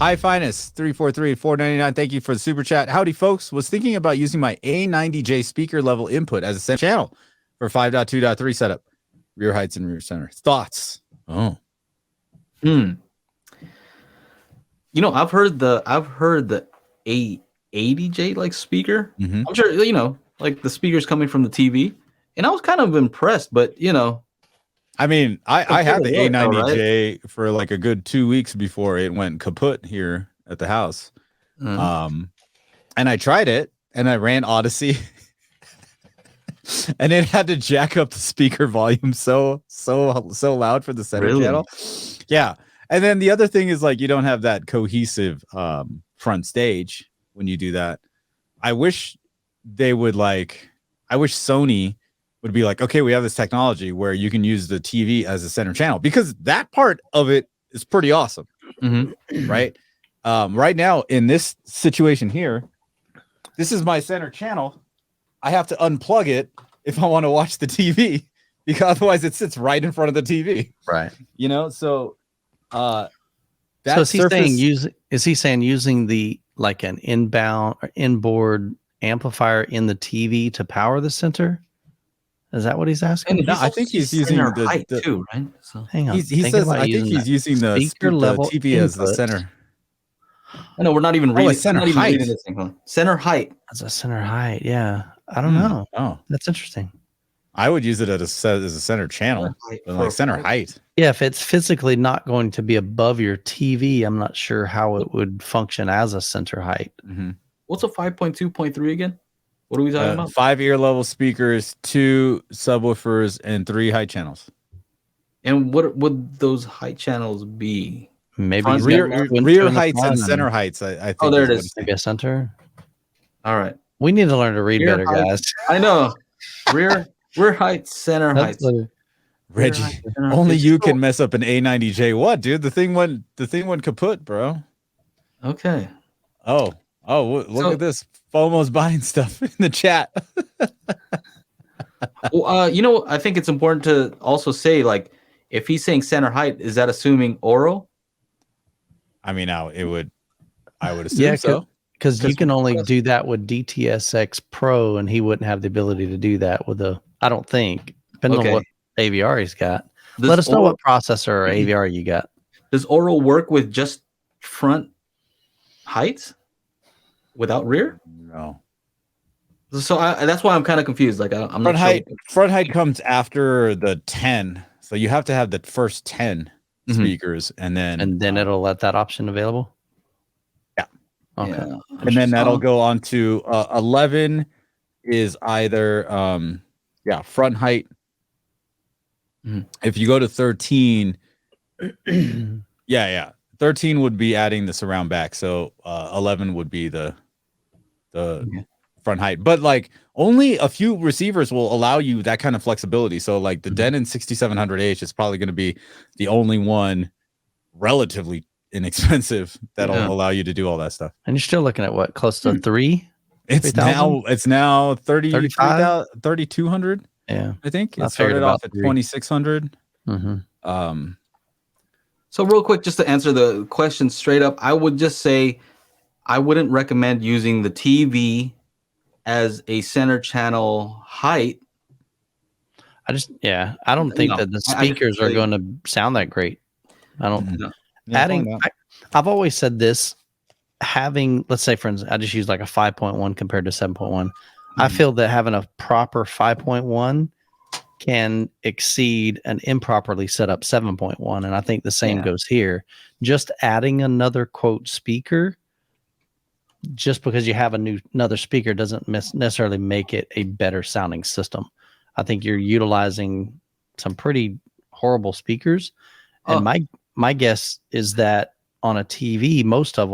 Hi Finest 343-499. Thank you for the super chat. Howdy, folks. Was thinking about using my A90J speaker level input as a center channel for 5.2.3 setup. Rear heights and rear center. Thoughts? Oh. You know, I've heard the A80J like speaker. Mm-hmm. I'm sure like the speakers coming from the TV, and I was kind of impressed. But I mean, I had the A90J right? for like a good 2 weeks before it went kaput here at the house. Mm-hmm. And I tried it and I ran Odyssey and it had to jack up the speaker volume so loud for the center channel. Yeah. And then the other thing is like you don't have that cohesive front stage when you do that. I wish Sony would be like, okay, we have this technology where you can use the TV as a center channel, because that part of it is pretty awesome. Mm-hmm. Right. Right now in this situation here, this is my center channel. I have to unplug it if I want to watch the TV, because otherwise it sits right in front of the TV. Right. So is he saying using the like an inbound or inboard amplifier in the TV to power the center? Is that what he's asking? No, I think he's using the height too, right? So hang on. He says I think he's using the speaker level TV as the center. I know we're not even reading center height. This thing, huh? Center height. That's a center height. Yeah, I don't know. Oh, that's interesting. I would use it as a center channel, center height. Yeah, if it's physically not going to be above your TV, I'm not sure how it would function as a center height. Mm-hmm. What's a 5.2.3 again? What are we talking about? 5 ear level speakers, 2 subwoofers, and 3 height channels. And what would those height channels be? Maybe rear heights and center heights. I think. Oh, there it is. Maybe a center. All right. We need to learn to read better, guys. I know. Rear heights, center heights. Reggie, only you can mess up an A90J. What, dude? The thing went kaput, bro. Okay. Oh, look at this. FOMO's buying stuff in the chat. Well, I think it's important to also say, like, if he's saying center height, is that assuming Oro? I mean, I would assume so. Because you can only do that with DTSX Pro, and he wouldn't have the ability to do that with I don't think, depending on what AVR he's got. Let us know what processor or AVR you got. Does Oro work with just front heights without rear? No. So that's why I'm kind of confused. Like, I'm not sure. Front height comes after the 10, so you have to have the first 10 speakers, and then it'll let that option available. Yeah. Okay. Yeah, and then that'll go on to 11 is either front height. If you go to 13, 13 would be adding the surround back, so 11 would be the front height. But like only a few receivers will allow you that kind of flexibility. So like the Denon 6700H is probably going to be the only one relatively inexpensive that'll allow you to do all that stuff. And you're still looking at what, close to 3? It's now 3,200. Yeah, I think it started off at 2,600. So real quick, just to answer the question straight up, I would just say I wouldn't recommend using the TV as a center channel height. I don't think that the speakers are going to sound that great. I don't. I've always said this. Having, let's say, for instance, I just use like a 5.1 compared to 7.1. I feel that having a proper 5.1 can exceed an improperly set up 7.1, and I think the same goes here. Just adding another quote speaker, just because you have another speaker, doesn't necessarily make it a better sounding system. I think you're utilizing some pretty horrible speakers, and my guess is that on a TV, most of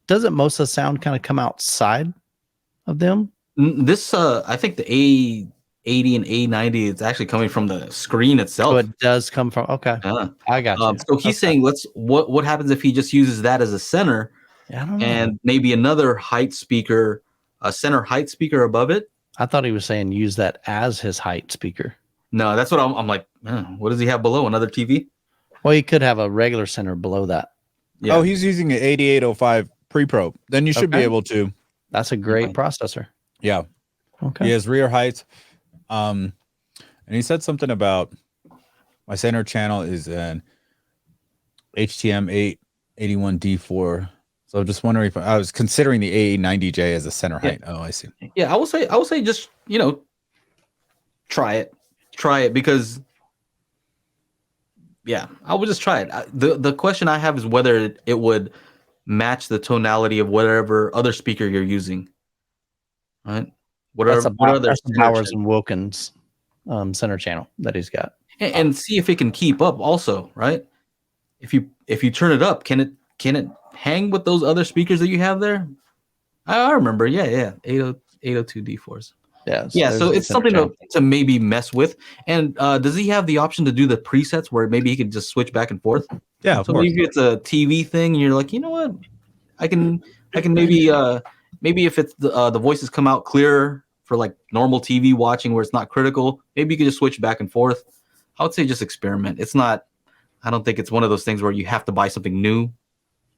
the sound kind of come outside of them? This I think the A80 and A90 is actually coming from the screen itself. So it does come from I got you. So he's saying what happens if he just uses that as a center, and maybe another height speaker, a center height speaker above it? I thought he was saying use that as his height speaker. No, that's what I'm like, what does he have below? Another TV? Well, he could have a regular center below that. Yeah. Oh, he's using an 8805 pre-pro. Then you should be able to. That's a great processor. Yeah. Okay. He has rear height. And he said something about my center channel is an HTM 881D4. So I'm just wondering if I was considering the A90J as a center height. Oh, I see. Yeah, I would say just, try it because I would just try it. The question I have is whether it would match the tonality of whatever other speaker you're using. Right? What other Bowers and Wilkins center channel that he's got. And see if it can keep up also, right? If you turn it up, can it hang with those other speakers that you have there? I remember, 802 D4s. Yeah. So it's something to maybe mess with. And does he have the option to do the presets where maybe he could just switch back and forth? Yeah. So maybe it's a TV thing, and you're like, you know what, I can maybe if it's the voices come out clearer for like normal TV watching where it's not critical, maybe you could just switch back and forth. I would say just experiment. It's not. I don't think it's one of those things where you have to buy something new,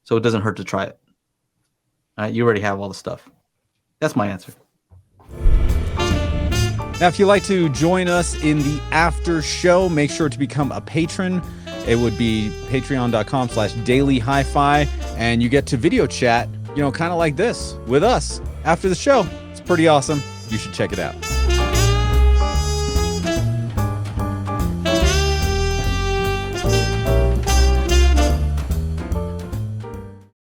so it doesn't hurt to try it. You already have all the stuff. That's my answer. Now, if you'd like to join us in the after show, make sure to become a patron. It would be patreon.com/daily HiFi, and you get to video chat, kind of like this with us after the show. It's pretty awesome. You should check it out.